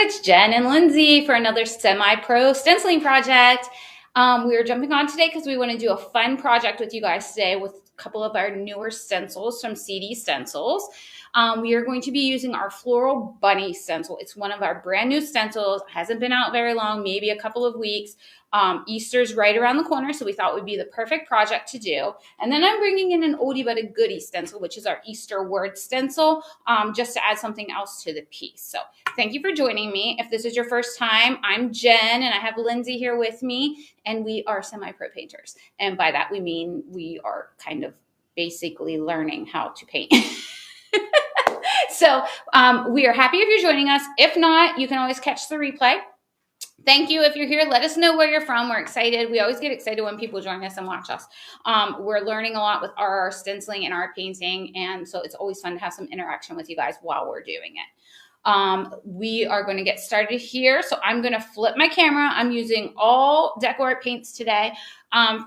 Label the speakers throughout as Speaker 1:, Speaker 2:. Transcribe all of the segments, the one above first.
Speaker 1: it's Jen and Lindsey for another semi-pro stenciling project. We are jumping on today because we want to do a fun project with you guys today with a couple of our newer stencils from CD Stencils. We are going to be using our Floral Bunny stencil. It's one of our brand new stencils. It hasn't been out very long, maybe a couple of weeks. Easter's right around the corner, so we thought it would be the perfect project to do. And then I'm bringing in an oldie but a goodie stencil, which is our Easter word stencil, just to add something else to the piece. So thank you for joining me. If this is your first time, I'm Jen, and I have Lindsey here with me, and we are semi-pro painters. And by that, we mean we are kind of basically learning how to paint. So we are happy if you're joining us. If not, you can always catch the replay. Thank you if you're here. Let us know where you're from. We're excited. We always get excited when people join us and watch us. We're learning a lot with our stenciling and our painting, and so it's always fun to have some interaction with you guys while we're doing it. We are going to get started here. So I'm going to flip my camera. I'm using all Deco Art paints today.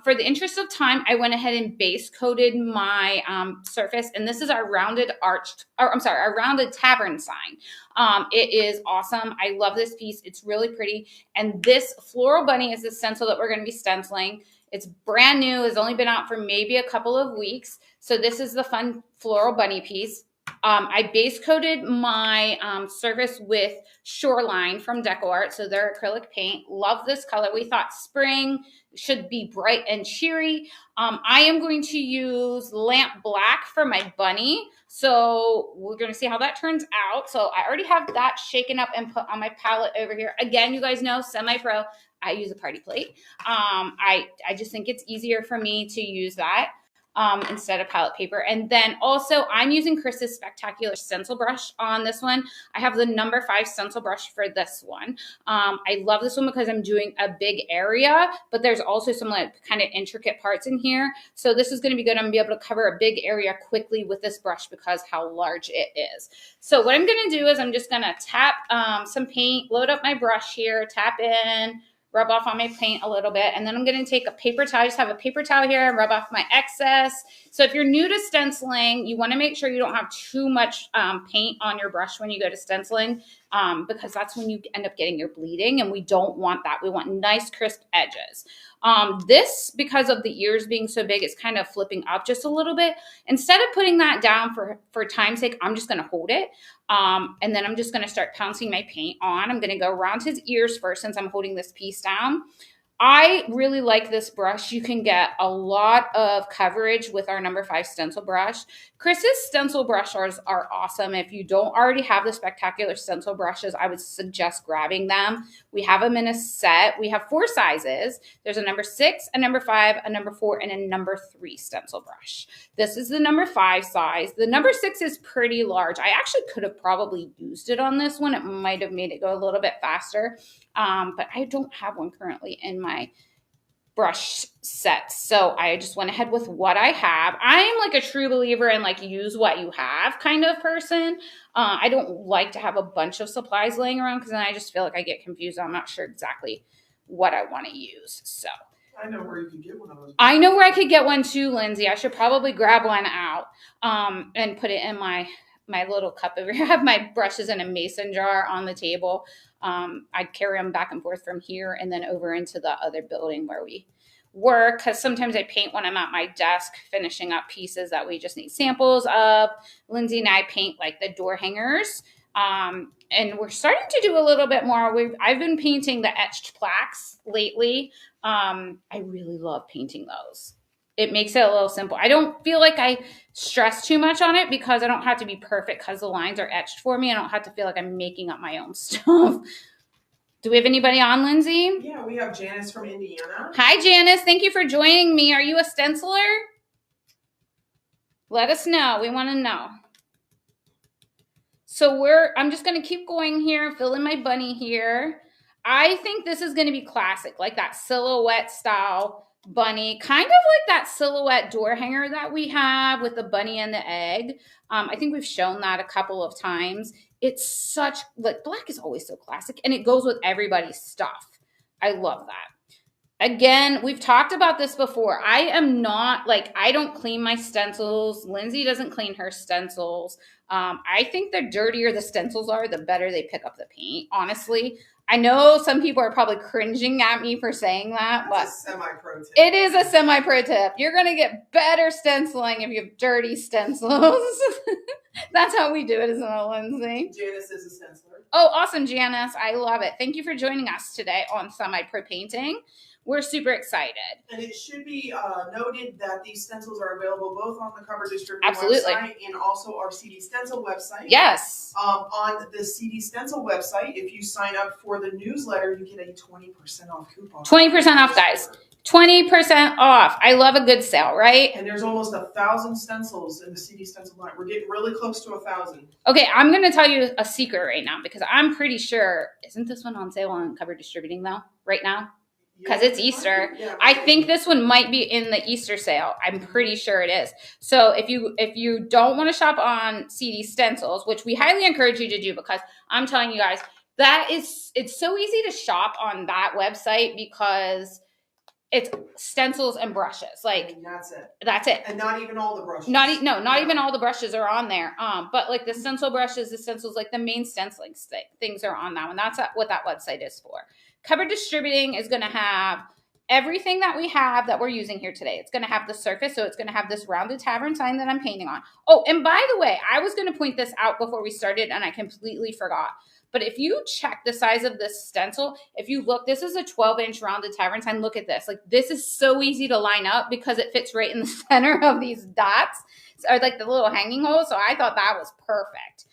Speaker 1: For the interest of time, I went ahead and base coated my surface, and this is our rounded our rounded tavern sign. It is awesome. I love this piece. It's really pretty. And this Floral Bunny is the stencil that we're going to be stenciling. It's brand new. It's only been out for maybe a couple of weeks. So this is the fun Floral Bunny piece. I base coated my surface with Shoreline from Deco Art, so they're acrylic paint. Love this color. We thought spring should be bright and cheery. I am going to use Lamp Black for my bunny, so we're going to see how that turns out. So I already have that shaken up and put on my palette over here. Again, you guys know, semi-pro, I use a party plate. I just think it's easier for me to use that instead of palette paper. And then also I'm using Chris's Spectacular stencil brush on this one. I have the number 5 stencil brush for this one. I love this one because I'm doing a big area, but there's also some like kind of intricate parts in here. So this is going to be good. I'm going to be able to cover a big area quickly with this brush because how large it is. So what I'm going to do is I'm just going to tap some paint, load up my brush here, tap in, rub off on my paint a little bit, and then I'm going to take a paper towel. I just have a paper towel here and rub off my excess. So if you're new to stenciling, you want to make sure you don't have too much paint on your brush when you go to stenciling, because that's when you end up getting your bleeding, and we don't want that. We want nice, crisp edges. This, because of the ears being so big, is kind of flipping up just a little bit. Instead of putting that down for time's sake, I'm just going to hold it. And then I'm just going to start pouncing my paint on. I'm going to go around his ears first since I'm holding this piece down. I really like this brush. You can get a lot of coverage with our number 5 stencil brush. Chris's stencil brushes are awesome. If you don't already have the Spectacular stencil brushes, I would suggest grabbing them. We have them in a set. We have 4 sizes. There's a number 6, a number 5, a number 4, and a number 3 stencil brush. This is the number 5 size. The number 6 is pretty large. I actually could have probably used it on this one. It might have made it go a little bit faster. But I don't have one currently in my brush set. So I just went ahead with what I have. I'm like a true believer in like use what you have kind of person. I don't like to have a bunch of supplies laying around because then I just feel like I get confused. I'm not sure exactly what I want to use. So
Speaker 2: I know where you can get one of those.
Speaker 1: I know where I could get one too, Lindsey. I should probably grab one out and put it in my little cup over here. I have my brushes in a mason jar on the table. I carry them back and forth from here and then over into the other building where we work, because sometimes I paint when I'm at my desk finishing up pieces that we just need samples of. Lindsey and I paint like the door hangers. And we're starting to do a little bit more. I've been painting the etched plaques lately. I really love painting those. It makes it a little simple. I don't feel like I stress too much on it because I don't have to be perfect because the lines are etched for me. I don't have to feel like I'm making up my own stuff. Do we have anybody on, Lindsey?
Speaker 2: Yeah, we have Janice from Indiana.
Speaker 1: Hi, Janice. Thank you for joining me. Are you a stenciler? Let us know. We want to know. So I'm just going to keep going here, fill in my bunny here. I think this is going to be classic, like that silhouette style bunny, kind of like that silhouette door hanger that we have with the bunny and the egg. I think we've shown that a couple of times. It's such, like, black is always so classic, and it goes with everybody's stuff. I love that. Again, we've talked about this before. I am not like, I don't clean my stencils. Lindsey doesn't clean her stencils. I think the dirtier the stencils are, the better they pick up the paint, honestly. I know some people are probably cringing at me for saying that, but
Speaker 2: That's a semi-pro tip.
Speaker 1: it is a semi-pro tip. You're going to get better stenciling if you have dirty stencils. That's how we do it, isn't it, Lindsey?
Speaker 2: Janice is a stenciler.
Speaker 1: Oh, awesome, Janice. I love it. Thank you for joining us today on Semi-Pro Painting. We're super excited.
Speaker 2: And it should be noted that these stencils are available both on the Cover Distributor
Speaker 1: Absolutely.
Speaker 2: website and also our CD Stencil website.
Speaker 1: Yes.
Speaker 2: On the CD Stencil website, if you sign up for the newsletter, you get a 20% off coupon.
Speaker 1: 20% off, guys. 20% off. I love a good sale, right?
Speaker 2: And there's almost 1,000 stencils in the CD Stencil line. We're getting really close to 1,000.
Speaker 1: Okay, I'm going to tell you a secret right now because I'm pretty sure, isn't this one on sale on Cover Distributing though, right now? Because it's Easter.
Speaker 2: Yeah,
Speaker 1: I think this one might be in the Easter sale. I'm pretty sure it is. So if you don't want to shop on CD Stencils, which we highly encourage you to do, because I'm telling you guys, it's so easy to shop on that website because it's stencils and brushes. Like,
Speaker 2: and that's it.
Speaker 1: That's it.
Speaker 2: And not even all the brushes.
Speaker 1: Not even all the brushes are on there. But like the stencil brushes, the stencils, like the main stenciling things are on that one. That's what that website is for. Cover Distributing is going to have everything that we have that we're using here today. It's going to have the surface, so it's going to have this rounded tavern sign that I'm painting on. Oh, and by the way, I was going to point this out before we started, and I completely forgot. But if you check the size of this stencil, if you look, this is a 12-inch rounded tavern sign. Look at this. Like, this is so easy to line up because it fits right in the center of these dots, or like the little hanging holes. So I thought that was perfect.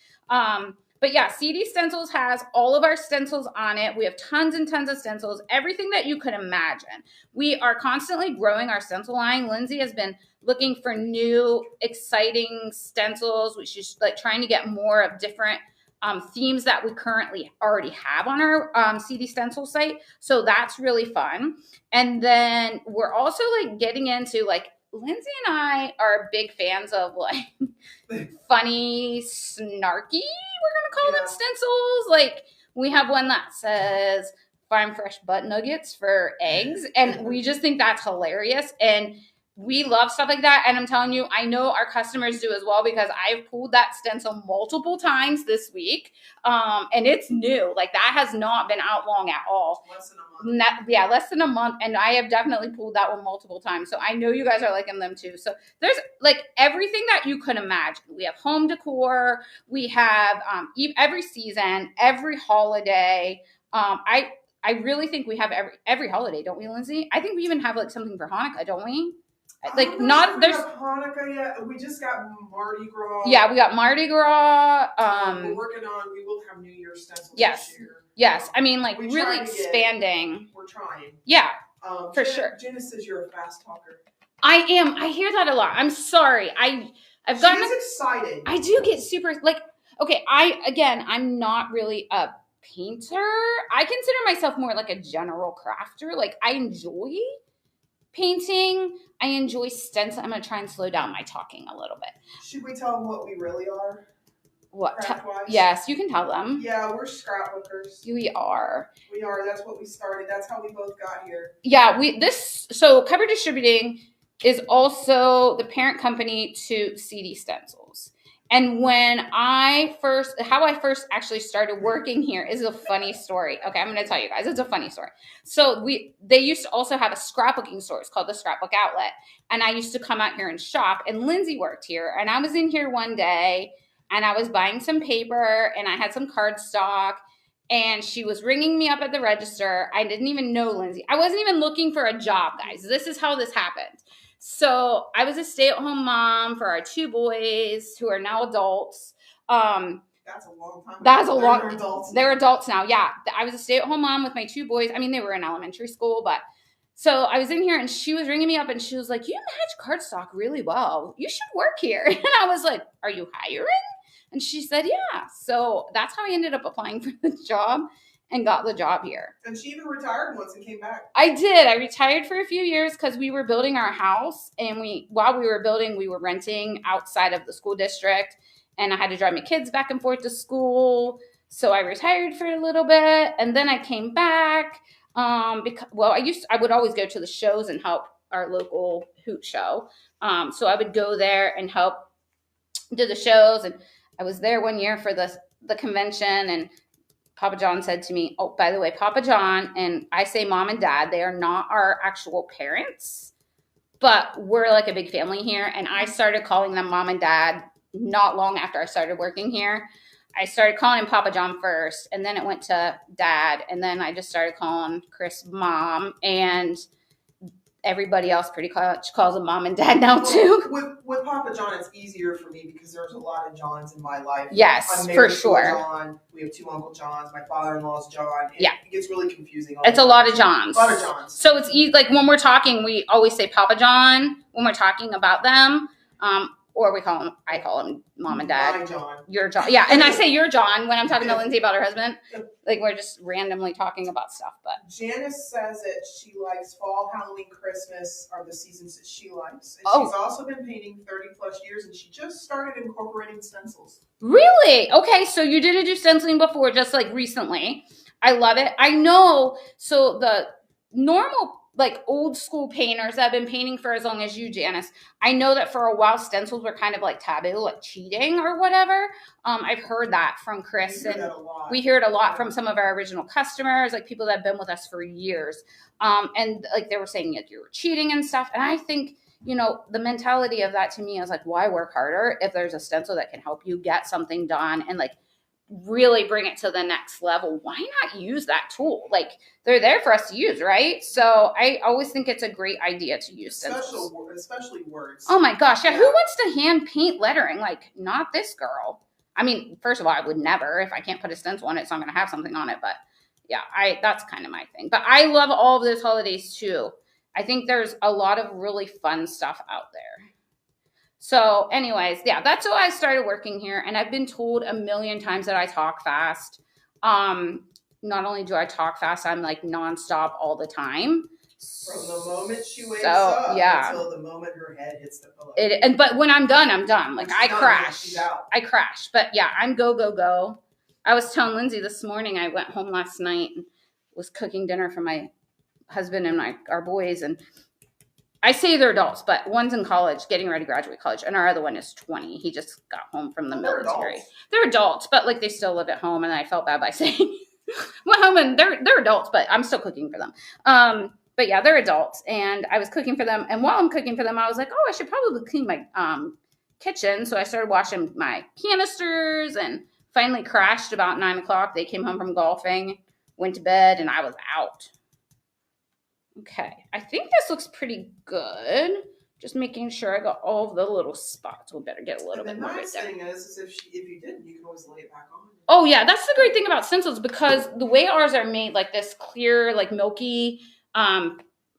Speaker 1: But yeah, CD Stencils has all of our stencils on it. We have tons and tons of stencils, everything that you could imagine. We are constantly growing our stencil line. Lindsey has been looking for new, exciting stencils. She's like trying to get more of different themes that we currently already have on our CD Stencil site. So that's really fun. And then we're also like getting into like, Lindsey and I are big fans of like funny, snarky, we're going to call them stencils. Like we have one that says farm fresh butt nuggets for eggs. And we just think that's hilarious. And we love stuff like that. And I'm telling you, I know our customers do as well because I've pulled that stencil multiple times this week. And it's new. Like that has not been out long at all.
Speaker 2: Less than a month.
Speaker 1: Less than a month. And I have definitely pulled that one multiple times. So I know you guys are liking them too. So there's like everything that you could imagine. We have home decor. We have every season, every holiday. I really think we have every holiday, don't we, Lindsey? I think we even have like something for Hanukkah, don't we? Like not there's
Speaker 2: Hanukkah yet. We just got Mardi Gras.
Speaker 1: Yeah, we got Mardi Gras.
Speaker 2: We're working on. We will have New Year's stencils
Speaker 1: yes,
Speaker 2: this year.
Speaker 1: Yes. I mean, like really expanding.
Speaker 2: We're trying.
Speaker 1: Yeah, for sure.
Speaker 2: Janice says you're a fast talker.
Speaker 1: I am. I hear that a lot. I'm sorry. I've gotten
Speaker 2: excited.
Speaker 1: I do get super like. Okay, I'm not really a painter. I consider myself more like a general crafter. Like I enjoy painting. I enjoy stenciling. I'm going to try and slow down my talking a little bit.
Speaker 2: Should we tell them what we really are?
Speaker 1: What? Yes, you can tell them.
Speaker 2: Yeah, we're scrapbookers.
Speaker 1: We are.
Speaker 2: We are. That's what we started. That's how we both got here.
Speaker 1: Yeah, so Cover Distributing is also the parent company to CD Stencils. And how I first actually started working here is a funny story. Okay, I'm going to tell you guys. It's a funny story. So they used to also have a scrapbooking store. It's called the Scrapbook Outlet. And I used to come out here and shop. And Lindsey worked here. And I was in here one day and I was buying some paper and I had some cardstock. And she was ringing me up at the register. I didn't even know Lindsey. I wasn't even looking for a job, guys. This is how this happened. So I was a stay-at-home mom for our two boys who are now adults.
Speaker 2: That's a long time.
Speaker 1: They're adults now. Yeah. I was a stay-at-home mom with my two boys. I mean, they were in elementary school, but so I was in here and she was ringing me up and she was like, "You match cardstock really well. You should work here." And I was like, "Are you hiring?" And she said, "Yeah." So that's how I ended up applying for the job and got the job here.
Speaker 2: And she even retired once and came back.
Speaker 1: I did. I retired for a few years because we were building our house. And while we were building, we were renting outside of the school district. And I had to drive my kids back and forth to school. So I retired for a little bit. And then I came back. Because I would always go to the shows and help our local hoot show. So I would go there and help do the shows, and I was there one year for the convention, and Papa John said to me, oh, by the way, Papa John, and I say mom and dad, they are not our actual parents, but we're like a big family here. And I started calling them mom and dad not long after I started working here. I started calling him Papa John first, and then it went to dad, and then I just started calling Chris mom, and everybody else pretty much calls him mom and dad now too.
Speaker 2: With Papa John, it's easier for me because there's a lot of Johns in my life.
Speaker 1: Yes,
Speaker 2: I'm
Speaker 1: for
Speaker 2: married to a
Speaker 1: sure.
Speaker 2: John. We have 2 Uncle Johns. My father-in-law's John.
Speaker 1: Yeah.
Speaker 2: It gets really confusing.
Speaker 1: It's a lot of Johns.
Speaker 2: A lot of Johns.
Speaker 1: So it's easy. Like when we're talking, we always say Papa John when we're talking about them. Or I call him mom and dad.
Speaker 2: My John.
Speaker 1: Your John. Yeah. And I say your John when I'm talking to Lindsay about her husband. Like we're just randomly talking about stuff. But
Speaker 2: Janice says that she likes fall, Halloween, Christmas are the seasons that she likes. And she's also been painting 30 plus years, and she just started incorporating stencils.
Speaker 1: Really? Okay. So you didn't do stenciling before, just like recently. I love it. I know. So the normal, like old school painters that have been painting for as long as you, Janice, I know that for a while stencils were kind of like taboo, like cheating or whatever. I've heard that from Chris, and we hear it a lot from some of our original customers, like people that have been with us for years. And like they were saying that you were cheating and stuff. And I think, you know, the mentality of that to me is like, why work harder if there's a stencil that can help you get something done and like really bring it to the next level? Why not use that tool? Like they're there for us to use, right? So I always think it's a great idea to use stencils.
Speaker 2: Especially words.
Speaker 1: Oh my gosh. Yeah. Who wants to hand paint lettering? Like not this girl. I mean, first of all, I would never. If I can't put a stencil on it, so I'm going to have something on it. But yeah, that's kind of my thing. But I love all of those holidays too. I think there's a lot of really fun stuff out there. So anyways, yeah, that's why I started working here. And I've been told a million times that I talk fast. Not only do I talk fast, I'm like nonstop all the time.
Speaker 2: From the moment she wakes up until the moment her head hits the pillow.
Speaker 1: But when I'm done, I'm done. Like I crash. I crash. But yeah, I'm go. I was telling Lindsay this morning, I went home last night and was cooking dinner for my husband and our boys, and I say they're adults, but one's in college, getting ready to graduate college, and our other one is 20. He just got home from the military. They're adults, but like they still live at home, and I felt bad by saying went home and they're adults, but I'm still cooking for them. But yeah, they're adults, and I was cooking for them, and while I'm cooking for them, I was like, oh, I should probably clean my kitchen. So I started washing my canisters, and finally crashed about 9 o'clock. They came home from golfing, went to bed, and I was out. Okay, I think this looks pretty good. Just making sure I got all of the little spots. We'll better get a little bit more right there.
Speaker 2: The nice thing is if you didn't, you can always lay it back on.
Speaker 1: Oh yeah, that's the great thing about stencils, because the way ours are made, like this clear, like milky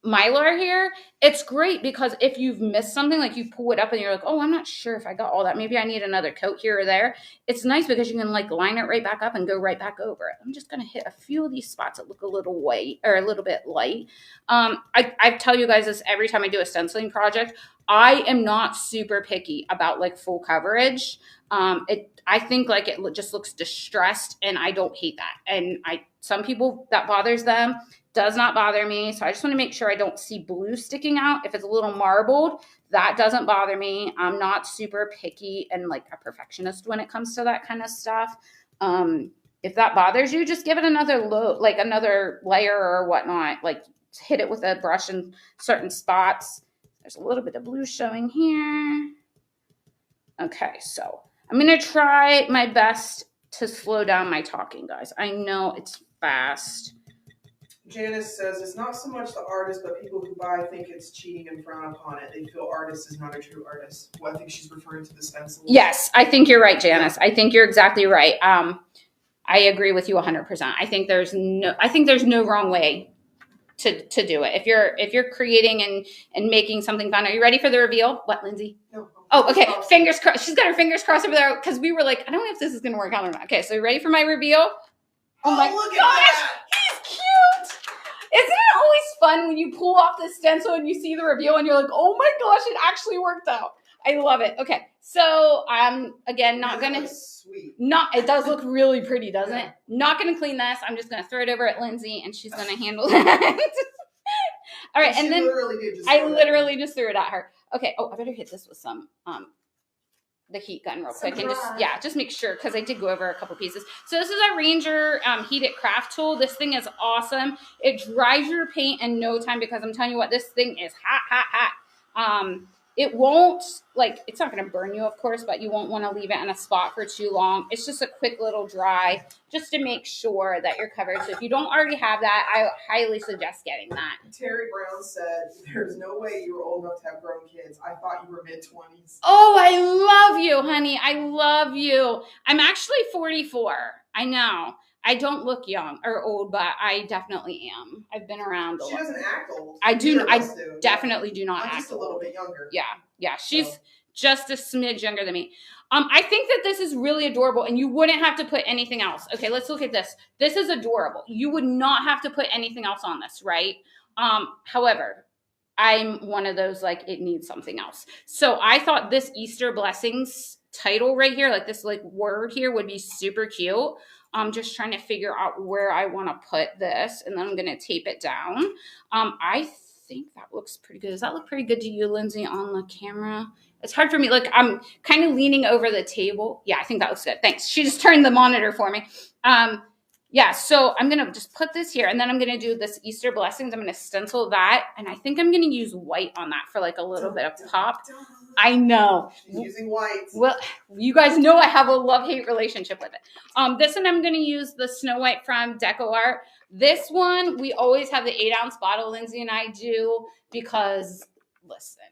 Speaker 1: mylar here, it's great because if you've missed something, like you pull it up and you're like, oh, I'm not sure if I got all that. Maybe I need another coat here or there. It's nice because you can like line it right back up and go right back over it. I'm just going to hit a few of these spots that look a little white or a little bit light. I tell you guys this every time I do a stenciling project. I am not super picky about like full coverage. I think like it just looks distressed, and I don't hate that. And some people that bothers them. Does not bother me. So I just want to make sure I don't see blue sticking out. If it's a little marbled, that doesn't bother me. I'm not super picky and like a perfectionist when it comes to that kind of stuff. If that bothers you, just give it another another layer or whatnot. Like hit it with a brush in certain spots. There's a little bit of blue showing here. Okay, so I'm going to try my best to slow down my talking, guys. I know it's fast.
Speaker 2: Janice says it's not so much the artist, but people who buy think it's cheating and frown upon it. They feel artist is not a true artist. Well, I think she's referring to the stencil.
Speaker 1: Yes, I think you're right, Janice. I think you're exactly right. I agree with you 100%. I think there's no wrong way to do it. If you're creating and making something fun. Are you ready for the reveal? What, Lindsay?
Speaker 2: No.
Speaker 1: Oh, okay. Fingers crossed. She's got her fingers crossed over there because we were like, I don't know if this is going to work out or not. Okay, so you ready for my reveal?
Speaker 2: Oh my
Speaker 1: look
Speaker 2: gosh,
Speaker 1: at that. He's cute. Isn't it always fun when you pull off the stencil and you see the reveal and you're like, oh my gosh, it actually worked out. I love it. Okay, so I'm again not gonna.
Speaker 2: Sweet.
Speaker 1: It does look really pretty, doesn't it? Not gonna clean this. I'm just gonna throw it over at Lindsey, and she's gonna handle it. All right, and then I literally just threw it at her. Okay. Oh, I better hit this with some the heat gun real quick and just make sure, because I did go over a couple pieces. So this is our Ranger heated craft tool. This thing is awesome. It dries your paint in no time, because I'm telling you what, this thing is hot. It won't, like, it's not going to burn you, of course, but you won't want to leave it in a spot for too long. It's just a quick little dry just to make sure that you're covered. So if you don't already have that, I highly suggest getting that.
Speaker 2: Terry Brown said, there's no way you were old enough to have grown kids. I thought you were mid-20s.
Speaker 1: Oh, I love you, honey. I love you. I'm actually 44. I know. I don't look young or old, but I definitely am. I've been around a lot.
Speaker 2: She doesn't act old.
Speaker 1: I definitely do not act
Speaker 2: just a little bit younger.
Speaker 1: Yeah. She's just a smidge younger than me. I think that this is really adorable, and you wouldn't have to put anything else. Okay, let's look at this. This is adorable. You would not have to put anything else on this, right? However, I'm one of those, like, it needs something else. So I thought this Easter Blessings title right here, like this like word here, would be super cute. I'm just trying to figure out where I want to put this, and then I'm going to tape it down. I think that looks pretty good. Does that look pretty good to you, Lindsey, on the camera? It's hard for me. Like, I'm kind of leaning over the table. Yeah, I think that looks good. Thanks. She just turned the monitor for me. Yeah, so I'm going to just put this here, and then I'm going to do this Easter Blessings. I'm going to stencil that, and I think I'm going to use white on that for like a little bit of pop. I know.
Speaker 2: She's using white.
Speaker 1: Well, you guys know I have a love-hate relationship with it. This one I'm going to use the Snow White from Deco Art. This one, we always have the 8-ounce bottle, Lindsey and I do, because, listen,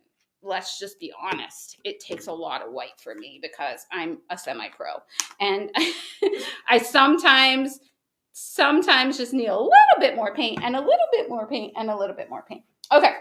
Speaker 1: let's just be honest. It takes a lot of white for me because I'm a semi-pro. And I sometimes just need a little bit more paint and a little bit more paint and a little bit more paint. Okay.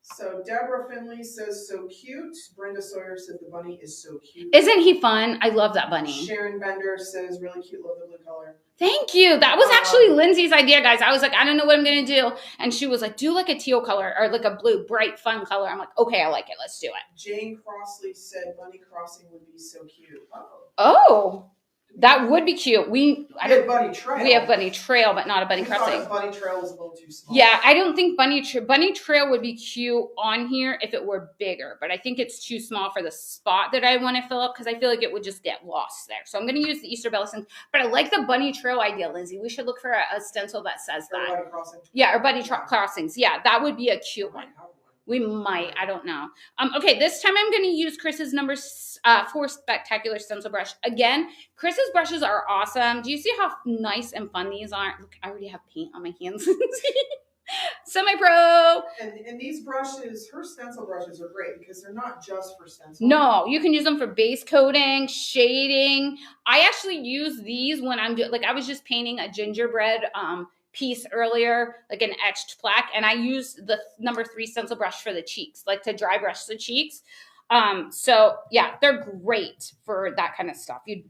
Speaker 2: So Deborah Finley says, so cute. Brenda Sawyer said the bunny is so cute.
Speaker 1: Isn't he fun? I love that bunny.
Speaker 2: Sharon Bender says, really cute, love the blue color.
Speaker 1: Thank you. That was actually Lindsey's idea, guys. I was like, I don't know what I'm going to do. And she was like, do like a teal color or like a blue, bright, fun color. I'm like, okay, I like it. Let's do it.
Speaker 2: Jane Crossley said, bunny crossing would be so cute.
Speaker 1: Oh. That would be cute. We
Speaker 2: have Bunny Trail.
Speaker 1: We have Bunny Trail, but not a Bunny Crossing.
Speaker 2: Bunny Trail was a little too small.
Speaker 1: Yeah, I don't think Bunny Trail would be cute on here if it were bigger, but I think it's too small for the spot that I want to fill up because I feel like it would just get lost there. So I'm going to use the Easter Blessings, but I like the Bunny Trail idea, Lindsey. We should look for a stencil that says that.
Speaker 2: Bunny Crossing.
Speaker 1: Yeah, or Bunny Crossings. Yeah, that would be a cute one. We might. I don't know. Okay, this time I'm going to use Chris's number 4 Spectacular Stencil Brush. Again, Chris's brushes are awesome. Do you see how nice and fun these are? Look, I already have paint on my hands. Semi-pro.
Speaker 2: And these brushes, her stencil brushes are great because they're not just for stencil.
Speaker 1: No, you can use them for base coating, shading. I actually use these when I'm doing, like I was just painting a gingerbread piece earlier, like an etched plaque, and I used the number 3 stencil brush for the cheeks, like to dry brush the cheeks. So yeah, they're great for that kind of stuff. You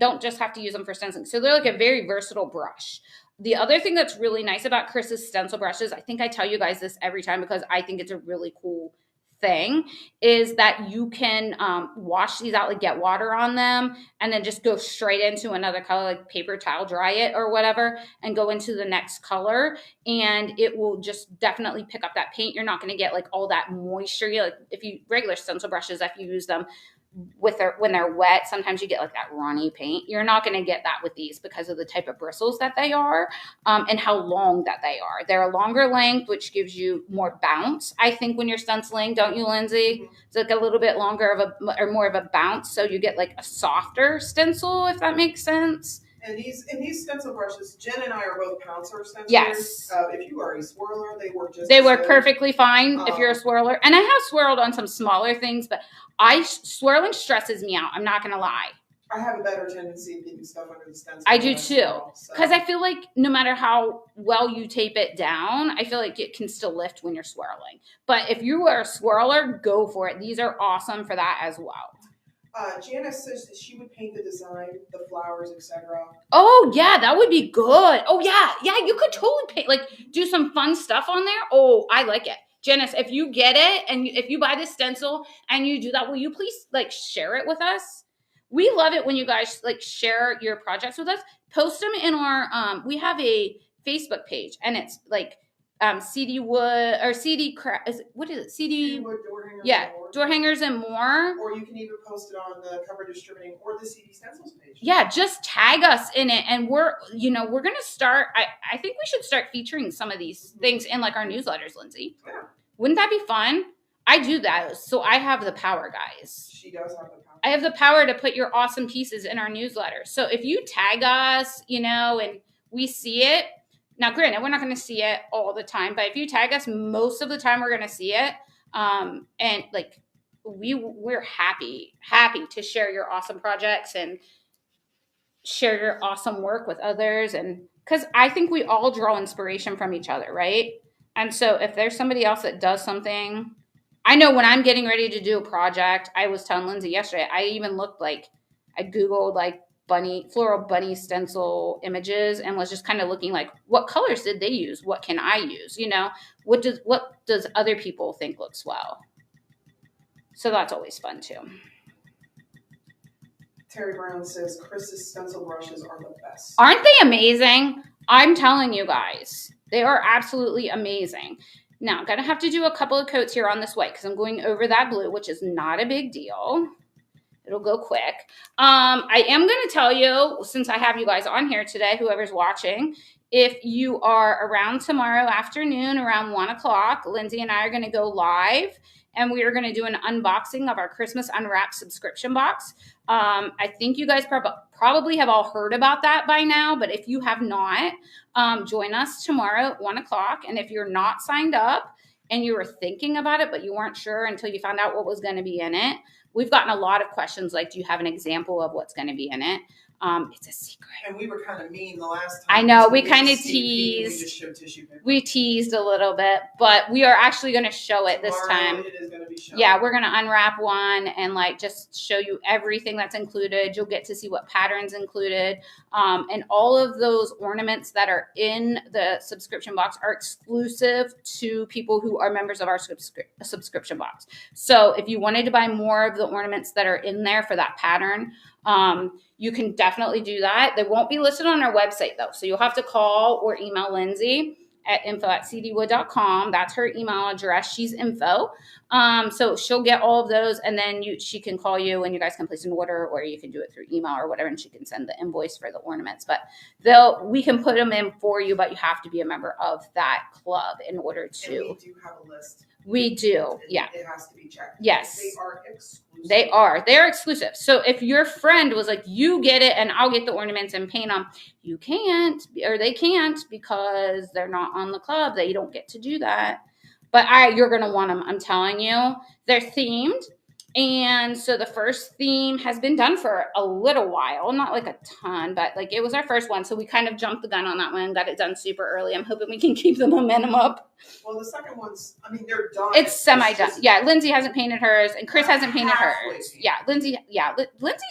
Speaker 1: don't just have to use them for stenciling. So they're like a very versatile brush. The other thing that's really nice about Chris's stencil brushes, I think I tell you guys this every time because I think it's a really cool thing, is that you can wash these out, like get water on them and then just go straight into another color, like paper towel dry it or whatever, and go into the next color, and it will just definitely pick up that paint. You're not going to get like all that moisture. Like if you regular stencil brushes, if you use them when they're wet, sometimes you get like that runny paint. You're not going to get that with these because of the type of bristles that they are and how long that they are. They're a longer length, which gives you more bounce, I think, when you're stenciling, don't you, Lindsey? Mm-hmm. It's like a little bit longer or more of a bounce, so you get like a softer stencil, if that makes sense.
Speaker 2: And these stencil brushes, Jen and I are both pouncer stencilers.
Speaker 1: Yes.
Speaker 2: If you are a swirler, they work just.
Speaker 1: They work perfectly fine if you're a swirler. And I have swirled on some smaller things, but swirling stresses me out. I'm not gonna lie.
Speaker 2: I have a better tendency of getting stuff under the stencil.
Speaker 1: I do too, because I feel like no matter how well you tape it down, I feel like it can still lift when you're swirling. But if you are a swirler, go for it. These are awesome for that as well.
Speaker 2: Janice says that she would paint the design, the flowers, etc.
Speaker 1: Oh, yeah, that would be good. Oh, yeah. Yeah, you could totally paint, like, do some fun stuff on there. Oh, I like it. Janice, if you get it and if you buy this stencil and you do that, will you please like share it with us? We love it when you guys like share your projects with us. Post them in our we have a Facebook page, and it's like CD wood or CD what is it? CD
Speaker 2: wood door hangers.
Speaker 1: Yeah, door hangers and more.
Speaker 2: Or you can even post it on the Cover Distributing or the CD Stencils page.
Speaker 1: Yeah, just tag us in it, and we're gonna start. I think we should start featuring some of these things in like our newsletters, Lindsay.
Speaker 2: Yeah.
Speaker 1: Wouldn't that be fun? I do that, so I have the power, guys.
Speaker 2: She does have the power.
Speaker 1: I have the power to put your awesome pieces in our newsletter. So if you tag us, and we see it. Now, granted, we're not going to see it all the time, but if you tag us, most of the time we're going to see it. And like we're happy to share your awesome projects and share your awesome work with others. And because I think we all draw inspiration from each other, right? And so if there's somebody else that does something, I know when I'm getting ready to do a project, I was telling Lindsay yesterday, I even looked like, I Googled like floral bunny stencil images and was just kind of looking like, what colors did they use? What can I use? What does other people think looks well? So that's always fun too.
Speaker 2: Terry Brown says Chris's stencil brushes are the best.
Speaker 1: Aren't they amazing? I'm telling you guys, they are absolutely amazing. Now, I'm going to have to do a couple of coats here on this white because I'm going over that blue, which is not a big deal. It'll go quick. I am going to tell you, since I have you guys on here today, whoever's watching, if you are around tomorrow afternoon around 1 o'clock, Lindsay and I are going to go live, and we are going to do an unboxing of our Christmas Unwrapped subscription box. I think you guys probably have all heard about that by now, but if you have not, join us tomorrow at 1 o'clock. And if you're not signed up and you were thinking about it, but you weren't sure until you found out what was going to be in it, we've gotten a lot of questions like, do you have an example of what's going to be in it? It's a secret.
Speaker 2: And we were kind of mean the last time.
Speaker 1: I know, we kind of teased.
Speaker 2: We just showed tissue paper.
Speaker 1: We teased a little bit, but we are actually going to show it this time.
Speaker 2: It is going to be shown.
Speaker 1: Yeah, we're going to unwrap one and like just show you everything that's included. You'll get to see what patterns included. And all of those ornaments that are in the subscription box are exclusive to people who are members of our subscription box. So if you wanted to buy more of the ornaments that are in there for that pattern, you can definitely do that. They won't be listed on our website though. So you'll have to call or email Lindsay at info@cdwood.com. That's her email address. She's info. So she'll get all of those, and then she can call you and you guys can place an order, or you can do it through email or whatever, and she can send the invoice for the ornaments. But we can put them in for you, but you have to be a member of that club in order to.
Speaker 2: And we do have a list.
Speaker 1: We do, yeah.
Speaker 2: It has to be checked.
Speaker 1: Yes.
Speaker 2: They are exclusive.
Speaker 1: They are. They're exclusive. So if your friend was like, you get it and I'll get the ornaments and paint them, you can't, or they can't because they're not on the club. They don't get to do that. But you're going to want them. I'm telling you. They're themed. And so the first theme has been done for a little while, not like a ton, but like it was our first one. So we kind of jumped the gun on that one and got it done super early. I'm hoping we can keep the momentum up.
Speaker 2: Well, the second one's, they're done.
Speaker 1: It's semi-done. Yeah, Lindsay hasn't painted hers and Chris hasn't painted
Speaker 2: halfway.
Speaker 1: hers. Yeah, Lindsay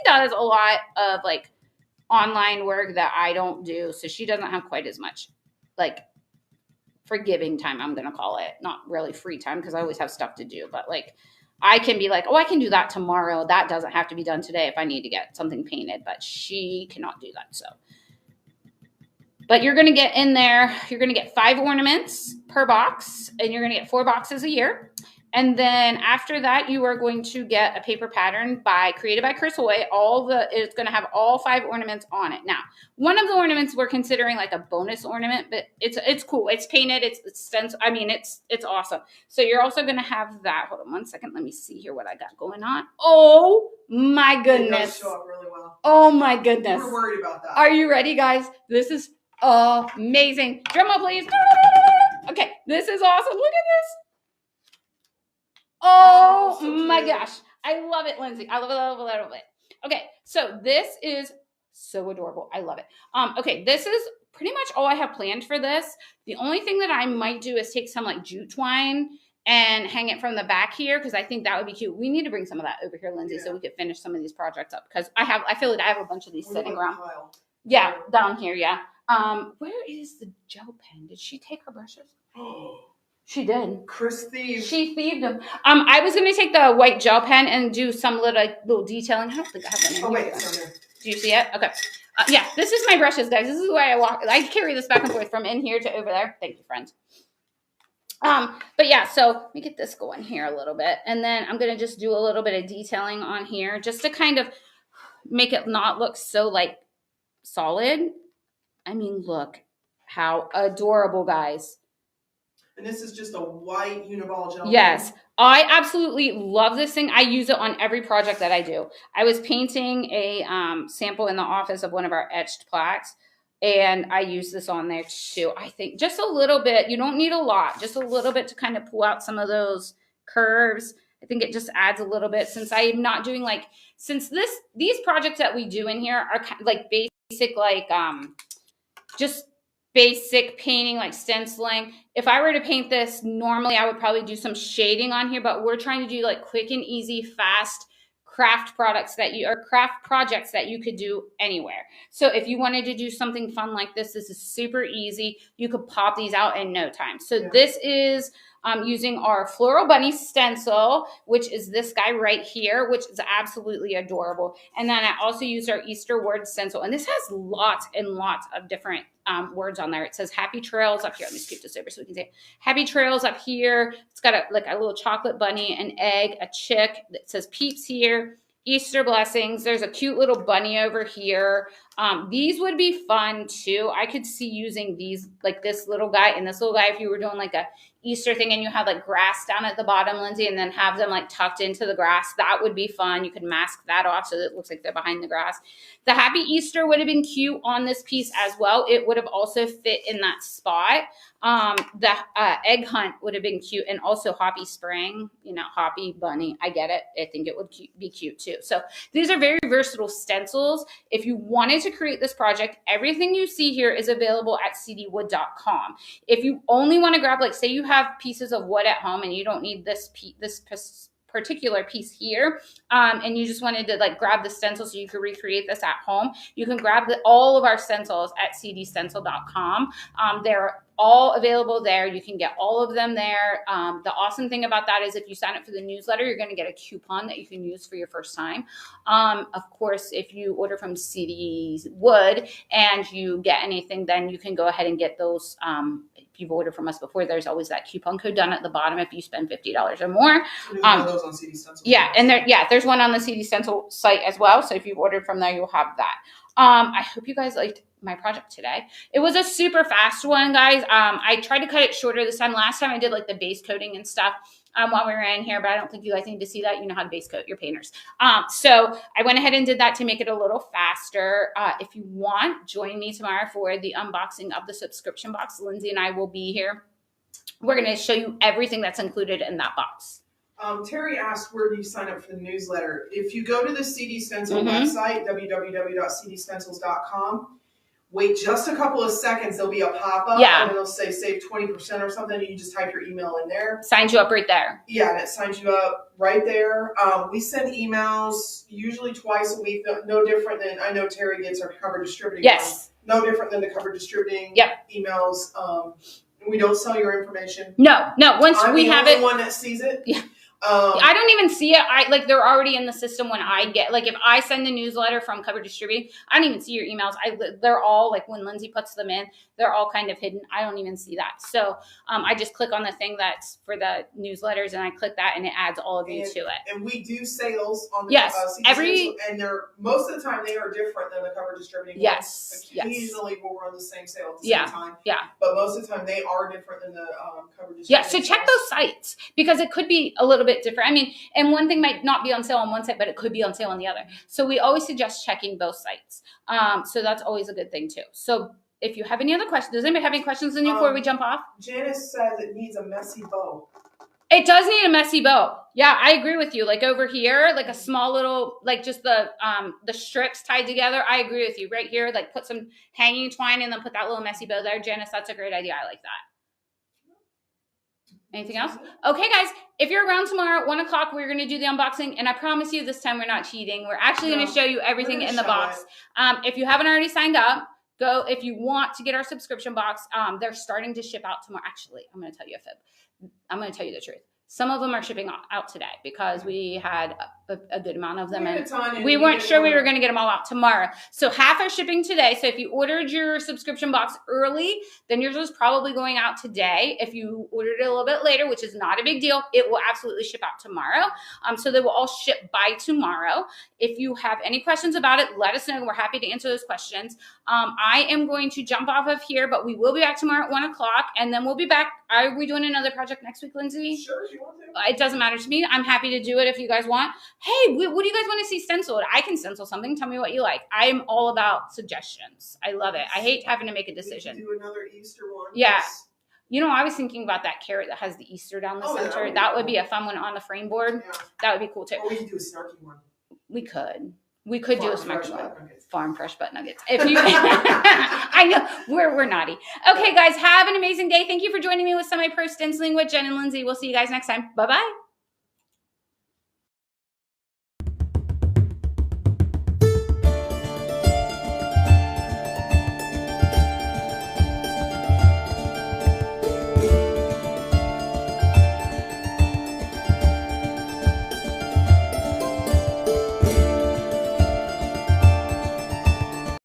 Speaker 1: does a lot of like online work that I don't do. So she doesn't have quite as much like forgiving time, I'm going to call it. Not really free time because I always have stuff to do, but like I can be like, oh, I can do that tomorrow. That doesn't have to be done today if I need to get something painted, but she cannot do that. So, but you're going to get in there, you're going to get 5 ornaments per box, and you're going to get 4 boxes a year. And then after that, you are going to get a paper pattern created by Chris Hoy. It's going to have all 5 ornaments on it. Now, one of the ornaments we're considering like a bonus ornament, but it's cool. It's painted. It's stencil. It's awesome. So you're also going to have that. Hold on one second. Let me see here what I got going on. Oh my goodness!
Speaker 2: It does show up really well.
Speaker 1: Oh my goodness!
Speaker 2: We're worried about that.
Speaker 1: Are you ready, guys? This is amazing. Drum roll, please. Okay, this is awesome. Look at this. Oh my gosh. I love it, Lindsay. I love it. Okay, so this is so adorable. I love it. Okay, this is pretty much all I have planned for this. The only thing that I might do is take some like jute twine and hang it from the back here because I think that would be cute. We need to bring some of that over here, Lindsay, so we could finish some of these projects up because I feel like I have a bunch of these sitting around. Yeah, down here, yeah. Where is the gel pen? Did she take her brushes? She did.
Speaker 2: Chris thieved.
Speaker 1: She thieved them. I was going to take the white gel pen and do some little detailing. I don't think I have one in here.
Speaker 2: Oh, wait, it's on there.
Speaker 1: Do you see it? Okay. Yeah, this is my brushes, guys. This is the way I walk. I carry this back and forth from in here to over there. Thank you, friends. But yeah, so let me get this going here a little bit. And then I'm going to just do a little bit of detailing on here just to kind of make it not look so like solid. I mean, look how adorable, guys.
Speaker 2: And this is just a white uniball gel.
Speaker 1: Yes, I absolutely love this thing. I use it on every project that I do. I was painting a sample in the office of one of our etched plaques, and I use this on there too. I think just a little bit. You don't need a lot, just a little bit to kind of pull out some of those curves. I think it just adds a little bit, since I'm not doing like, since these projects that we do in here are kind of like basic, like just basic painting, like stenciling. If I were to paint this normally, I would probably do some shading on here, but we're trying to do like quick and easy, fast craft projects that you could do anywhere. So if you wanted to do something fun like this is super easy. You could pop these out in no time. So this is using our Floral Bunny stencil, which is this guy right here, which is absolutely adorable. And then I also used our Easter word stencil. And this has lots and lots of different words on there. It says happy trails up here. Let me scoop this over so we can see it. Happy trails up here. It's got a little chocolate bunny, an egg, a chick that says peeps here. Easter blessings. There's a cute little bunny over here. These would be fun too. I could see using these, like this little guy and this little guy, if you were doing like a Easter thing and you had like grass down at the bottom, Lindsay, and then have them like tucked into the grass. That would be fun. You could mask that off so that it looks like they're behind the grass. The Happy Easter would have been cute on this piece as well. It would have also fit in that spot. The egg hunt would have been cute, and also Hoppy Spring, Hoppy Bunny. I get it. I think it would be cute too. So these are very versatile stencils. If you wanted to create this project, everything you see here is available at cdwood.com. If you only want to grab, like say you have pieces of wood at home and you don't need this particular piece here, and you just wanted to like grab the stencil so you could recreate this at home, you can grab all of our stencils at cdstencil.com. They're all available there. You can get all of them there. The awesome thing about that is if you sign up for the newsletter, you're going to get a coupon that you can use for your first time. Of course, if you order from CD Wood and you get anything, then you can go ahead and get those. If you've ordered from us before, there's always that coupon code down at the bottom if you spend $50 or more.
Speaker 2: Those on CD Stencil.
Speaker 1: Yeah, and there's one on the CD Stencil site as well. So if you've ordered from there, you'll have that. I hope you guys liked my project today. It was a super fast one, guys. I tried to cut it shorter this time. Last time I did like the base coating and stuff while we were in here, but I don't think you guys need to see that. You know how to base coat your painters. So I went ahead and did that to make it a little faster. If you want, join me tomorrow for the unboxing of the subscription box. Lindsay and I will be here. We're going to show you everything that's included in that box.
Speaker 2: Terry asked, where do you sign up for the newsletter? If you go to the CD Stencil website, www.cdstencils.com, wait just a couple of seconds. There'll be a pop-up, and it'll say save 20% or something, and you just type your email in there.
Speaker 1: Signs you up right there.
Speaker 2: Yeah, and it signs you up right there. We send emails usually twice a week. No different than, I know Terry gets our cover distributing.
Speaker 1: Yes.
Speaker 2: No different than the cover distributing emails. We don't sell your information.
Speaker 1: No. Once we have it,
Speaker 2: I'm the one that sees it.
Speaker 1: Yeah. I don't even see it. They're already in the system when I get, like, if I send the newsletter from Cover Distributing, I don't even see your emails. They're all, like, when Lindsay puts them in, they're all kind of hidden. I don't even see that. So I just click on the thing that's for the newsletters, and I click that, and it adds all of you to it.
Speaker 2: And we do sales on the
Speaker 1: every,
Speaker 2: and they're, most of the time, they are different than the Cover Distributing.
Speaker 1: Yes.
Speaker 2: Occasionally we'll run the same sale at the same time.
Speaker 1: Yeah.
Speaker 2: But most of the time, they are different than the Cover Distributing.
Speaker 1: Yeah, so check those sites, because it could be a little bit different. I mean, and one thing might not be on sale on one site, but it could be on sale on the other. So we always suggest checking both sites. So that's always a good thing too. So if you have any other questions, does anybody have any questions before we jump off? Janice says it needs a messy bow. It does need a messy bow. Yeah, I agree with you. Like over here, like a small little, like just the strips tied together. I agree with you. Right here, like put some hanging twine and then put that little messy bow there. Janice, that's a great idea. I like that. Anything else? Okay, guys, if you're around tomorrow at 1 o'clock, we're going to do the unboxing. And I promise you this time we're not cheating. We're actually going to show you everything in the box. If you haven't already signed up, go. If you want to get our subscription box, they're starting to ship out tomorrow. Actually, I'm going to tell you a fib. I'm going to tell you the truth. Some of them are shipping out today because we had a good amount of them, and we weren't sure we were going to get them all out tomorrow. So half are shipping today. So if you ordered your subscription box early, then yours is probably going out today. If you ordered it a little bit later, which is not a big deal, it will absolutely ship out tomorrow. So they will all ship by tomorrow. If you have any questions about it, let us know. We're happy to answer those questions. I am going to jump off of here, but we will be back tomorrow at 1 o'clock, and then we'll be back. Are we doing another project next week, Lindsey?
Speaker 2: Sure, if you want to.
Speaker 1: It doesn't matter to me. I'm happy to do it if you guys want. Hey, what do you guys want to see stenciled? I can stencil something. Tell me what you like. I am all about suggestions. I love it. I hate having to make a decision.
Speaker 2: We can do another Easter one.
Speaker 1: Yeah. You know, I was thinking about that carrot that has the Easter down the center. That would be a fun one on the frame board. Yeah. That would be cool too.
Speaker 2: Or we can do a snarky one.
Speaker 1: We could do a snarky one. Farm fresh butt nuggets. If you, I know we're naughty. Okay, guys, have an amazing day. Thank you for joining me with Semi Pro Stenciling with Jen and Lindsey. We'll see you guys next time. Bye bye.